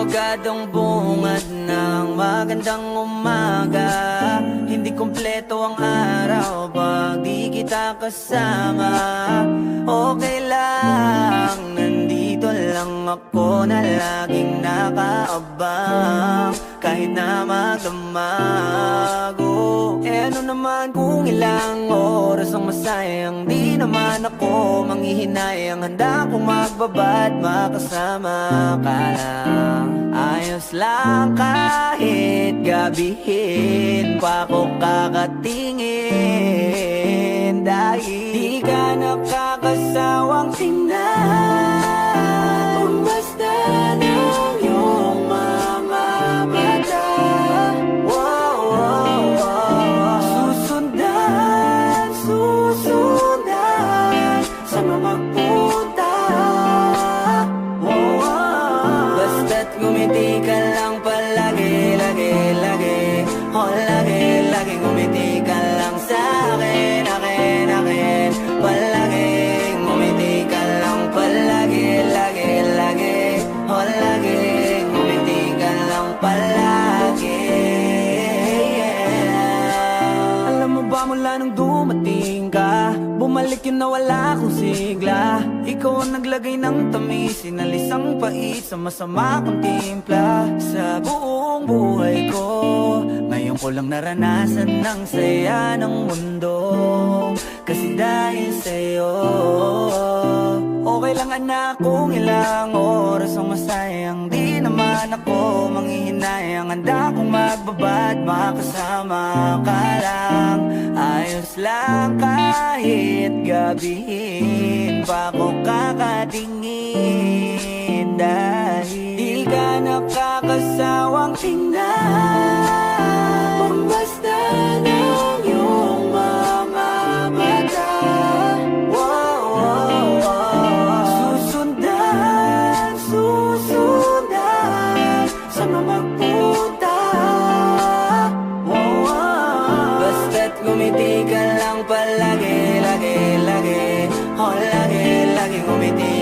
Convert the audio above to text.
agad ang bungad ng magandang umaga. Hindi kumpleto ang araw pag di kita kasama. Okay lang, nandito lang ako na laging nakaabang. Kahit na magdamago, ano naman kung ilang oras ang masayang. Di naman ako manghihinayang, handa kong magbabad makasama ka lang. Ayos lang kahit gabihin pa ko kakatingin. Dahil di ka nakakasawang tingnan, basta ng iyong mga mata. Wow, wow, wow. Susundan, susundan saan mo magpunta. Wow, wow. Basta't ngumiti ka lang palagi, lagi, lagi. Oh, lagi, lagi ngumiti ka lang sa'kin, akin, akin. Palagi, ngumiti ka lang palagi, lagi, lagi. Oh, lagi, ngumiti ka lang palagi, yeah. Alam mo ba mula nung dumating ka, bumalik yun na wala akong sigla. Ikaw ang naglagay ng tamis, sinalis ang pait sa masama kong timpla. Sa buong buhay ko, ngayon ko lang naranasan ng saya ng mundo. Kasi dahil sa'yo, okay lang anak kung ilang oras ang masayang. Di naman ako manghihinayang, handa kong magbabad makasama ka lang. Ayos lang kahit gabihin pa ko kakatingin. Dahil di ka nakakasawang tingnan, basta ng iyong mga mata. Wow, wow, wow. Susundan, susundan saan mo magpunta. Wow, wow. Basta't ngumiti ka lang palagi, lagi, lagi. Oh, lagi, lagi ngumiti